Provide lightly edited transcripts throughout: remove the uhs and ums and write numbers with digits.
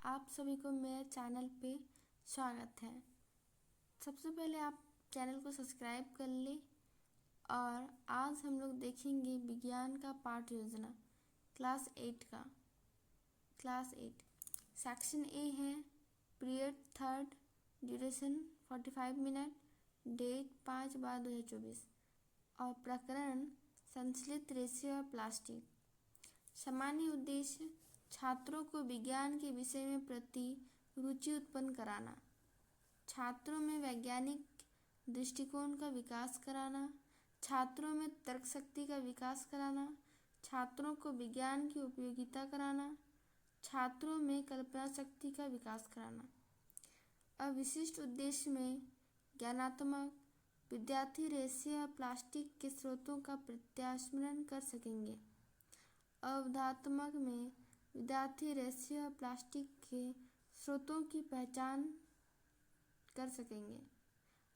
आप सभी को मेरे चैनल पे स्वागत है। सबसे पहले आप चैनल को सब्सक्राइब कर लें। और आज हम लोग देखेंगे विज्ञान का पाठ योजना क्लास 8 सेक्शन ए है पीरियड 3, ड्यूरेशन 45 मिनट, डेट 5/2024 और प्रकरण संश्लिष्ट रेसे और प्लास्टिक। सामान्य उद्देश्य छात्रों को विज्ञान के विषय में प्रति रुचि उत्पन्न कराना, छात्रों में वैज्ञानिक दृष्टिकोण का विकास कराना, छात्रों में तर्क शक्ति का विकास कराना, छात्रों को विज्ञान की उपयोगिता कराना, छात्रों में कल्पना शक्ति का विकास कराना। अब विशिष्ट उद्देश्य में ज्ञानात्मक विद्यार्थी रेसे और प्लास्टिक के स्रोतों का प्रत्यास्मरण कर सकेंगे। अवधात्मक में विद्यार्थी रेसे और प्लास्टिक के स्रोतों की पहचान कर सकेंगे।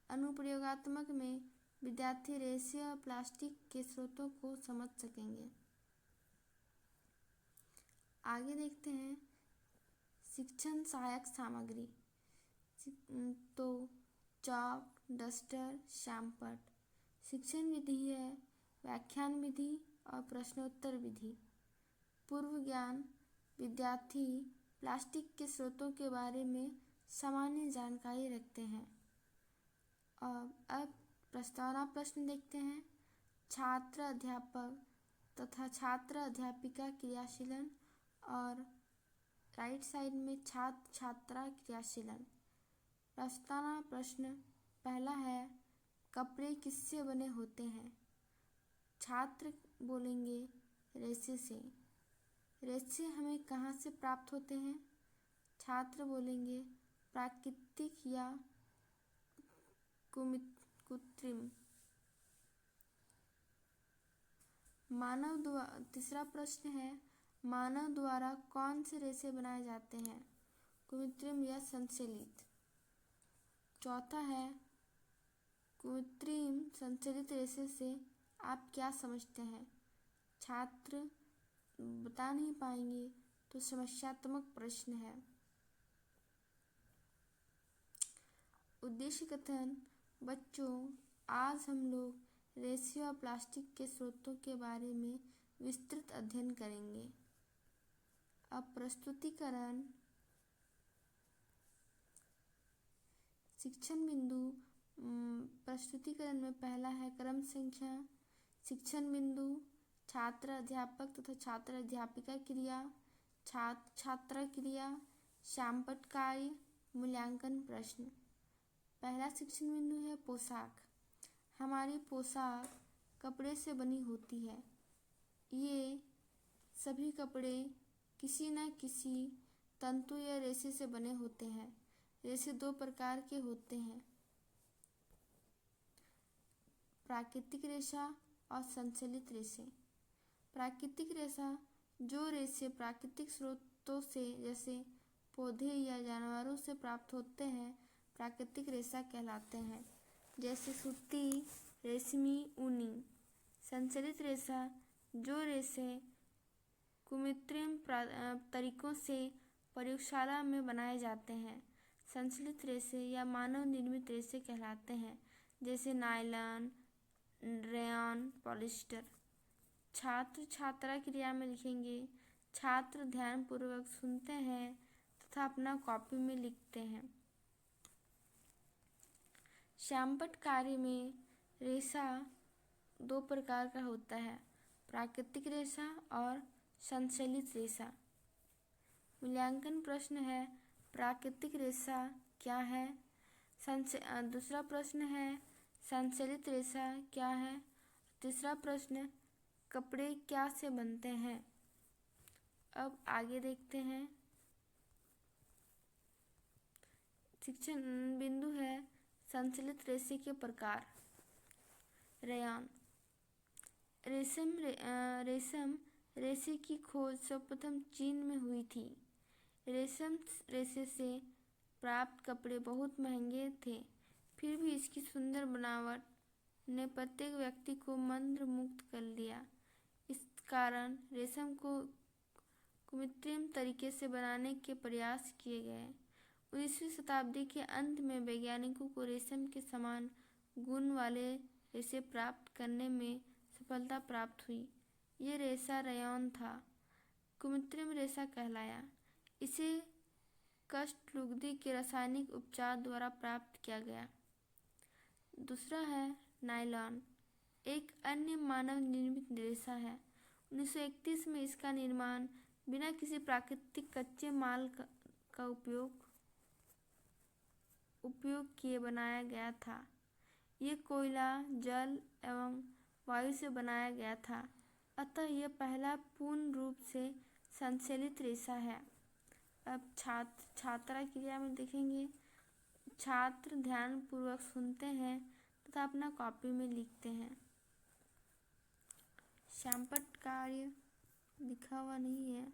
अनुप्रयोगात्मक में विद्यार्थी रेसे और प्लास्टिक के स्रोतों को समझ सकेंगे। आगे देखते हैं शिक्षण सहायक सामग्री। तो चॉक, डस्टर, श्यामपट्ट। शिक्षण विधि है व्याख्यान विधि और प्रश्नोत्तर विधि। पूर्व ज्ञान विद्यार्थी प्लास्टिक के स्रोतों के बारे में सामान्य जानकारी रखते हैं। और अब प्रस्तावना प्रश्न देखते हैं। छात्र अध्यापक तथा छात्र अध्यापिका क्रियाशीलन और राइट साइड में छात्र छात्रा क्रियाशीलन। प्रस्तावना प्रश्न पहला है कपड़े किससे बने होते हैं? छात्र बोलेंगे रेसे से। रेसे हमें कहाँ से प्राप्त होते हैं? छात्र बोलेंगे प्राकृतिक या कृत्रिम। तीसरा प्रश्न है मानव द्वारा कौन से रेसे बनाए जाते हैं? कृत्रिम या संश्लेषित। चौथा है कृत्रिम संश्लेषित रेसे से आप क्या समझते हैं? छात्र बता नहीं पाएंगे तो समस्यात्मक प्रश्न है। उद्देश्य कथन बच्चों आज हम लोग रेसे और प्लास्टिक के स्रोतों के बारे में विस्तृत अध्ययन करेंगे। अब प्रस्तुतिकरण। शिक्षण बिंदु प्रस्तुतिकरण में पहला है क्रम संख्या, शिक्षण बिंदु, छात्र अध्यापक तथा छात्र अध्यापिका क्रिया, छात्र छात्रा क्रिया, श्यामपट्ट कार्य, मूल्यांकन प्रश्न। पहला शिक्षण बिंदु है पोशाक। हमारी पोशाक कपड़े से बनी होती है। ये सभी कपड़े किसी न किसी तंतु या रेशे से बने होते हैं। रेशे दो प्रकार के होते हैं, प्राकृतिक रेशा और संश्लेषित रेशे। प्राकृतिक रेशा जो रेशे प्राकृतिक स्रोतों से जैसे पौधे या जानवरों से प्राप्त होते हैं प्राकृतिक रेशा कहलाते हैं, जैसे सूती, रेशमी, ऊनी। संश्लेषित रेशा जो रेशे कृत्रिम तरीकों से प्रयोगशाला में बनाए जाते हैं संश्लेषित रेशे या मानव निर्मित रेशे कहलाते हैं, जैसे नायलॉन, रेयॉन, पॉलिएस्टर। छात्र छात्रा क्रिया में लिखेंगे छात्र ध्यानपूर्वक सुनते हैं तथा अपना कॉपी में लिखते हैं। श्यामपट्ट कार्य में रेशा दो प्रकार का होता है, प्राकृतिक रेशा और संश्लेषित रेशा। मूल्यांकन प्रश्न है प्राकृतिक रेशा क्या है? दूसरा प्रश्न है संश्लेषित रेशा क्या है? तीसरा प्रश्न कपड़े क्या से बनते हैं? अब आगे देखते हैं। शिक्षण बिंदु है संश्लेषित रेशे के प्रकार। रेयॉन। रेशम रेशे की खोज सर्वप्रथम चीन में हुई थी। रेशम रेशे से प्राप्त कपड़े बहुत महंगे थे, फिर भी इसकी सुंदर बनावट ने प्रत्येक व्यक्ति को मंत्रमुग्ध कर लिया। इस कारण रेशम को कृत्रिम तरीके से बनाने के प्रयास किए गए। 19वीं शताब्दी के अंत में वैज्ञानिकों को रेशम के समान गुण वाले रेशे प्राप्त करने में सफलता प्राप्त हुई। ये रेशा रेयॉन था, कृत्रिम रेशा कहलाया। इसे कष्टलुगदी के रासायनिक उपचार द्वारा प्राप्त किया गया। दूसरा है नायलॉन, एक अन्य मानव निर्मित रेशा है। 1931 में इसका निर्माण बिना किसी प्राकृतिक कच्चे माल का उपयोग किए बनाया गया था। ये कोयला, जल एवं वायु से बनाया गया था, अतः यह पहला पूर्ण रूप से संश्लेषित रेशा है। अब छात्रा क्रिया में देखेंगे। छात्र ध्यानपूर्वक सुनते हैं तथा अपना कॉपी में लिखते हैं। श्यामपट्ट कार्य लिखा हुआ नहीं है।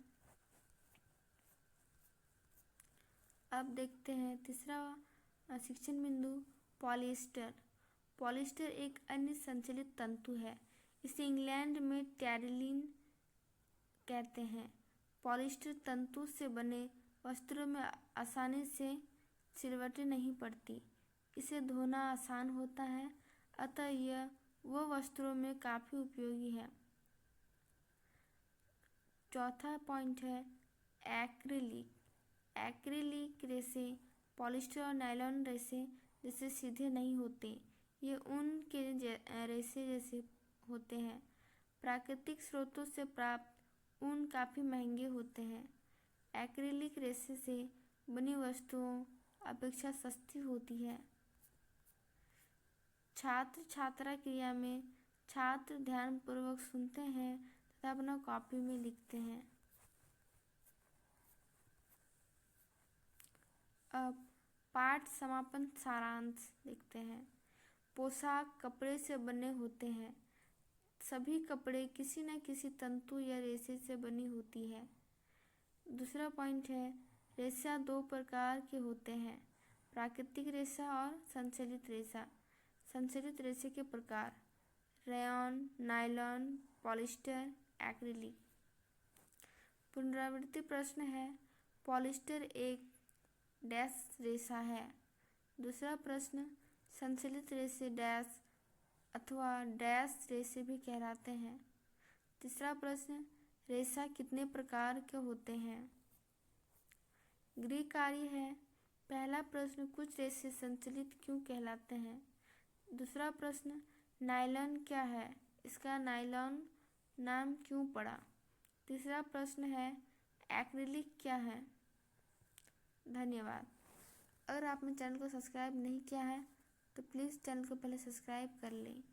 अब देखते हैं तीसरा शिक्षण बिंदु, पॉलिएस्टर। पॉलिएस्टर एक अन्य संश्लेषित तंतु है। इसे इंग्लैंड में टैरिलिन कहते हैं। पॉलिएस्टर तंतु से बने वस्त्रों में आसानी से सिलवटें नहीं पड़ती। इसे धोना आसान होता है, अतः यह वस्त्रों में काफ़ी उपयोगी है। चौथा पॉइंट है एक्रिलिक। एक्रिलिक रेशे पॉलिएस्टर और नायलॉन रेशे जैसे सीधे नहीं होते। ये ऊन के रेशे जैसे होते हैं। प्राकृतिक स्रोतों से प्राप्त ऊन काफ़ी महंगे होते हैं। एक्रिलिक रेशे से बनी वस्तुओं अपेक्षा सस्ती होती है। छात्र छात्रा क्रिया में छात्र ध्यानपूर्वक सुनते हैं तथा अपना कॉपी में लिखते हैं। अब पाठ समापन सारांश देखते हैं। पोशाक कपड़े से बने होते हैं। सभी कपड़े किसी न किसी तंतु या रेशे से बनी होती है। दूसरा पॉइंट है रेशा दो प्रकार के होते हैं, प्राकृतिक रेशा और संश्लेषित रेशा। संश्लेषित रेशे के प्रकार रेयॉन, नायलॉन, पॉलिएस्टर, एक्रिलिक। पुनरावृत्ति प्रश्न है पॉलिएस्टर एक डैश रेशा है। दूसरा प्रश्न संश्लेषित रेशे डैश अथवा डैश रेशे भी कहलाते हैं। तीसरा प्रश्न रेशा कितने प्रकार के होते हैं। गृह कार्य है। पहला प्रश्न कुछ रेशे संश्लेषित क्यों कहलाते हैं। दूसरा प्रश्न नायलॉन क्या है, इसका नायलॉन नाम क्यों पड़ा। तीसरा प्रश्न है एक्रिलिक क्या है। धन्यवाद। अगर आपने चैनल को सब्सक्राइब नहीं किया है तो प्लीज़ चैनल को पहले सब्सक्राइब कर लें।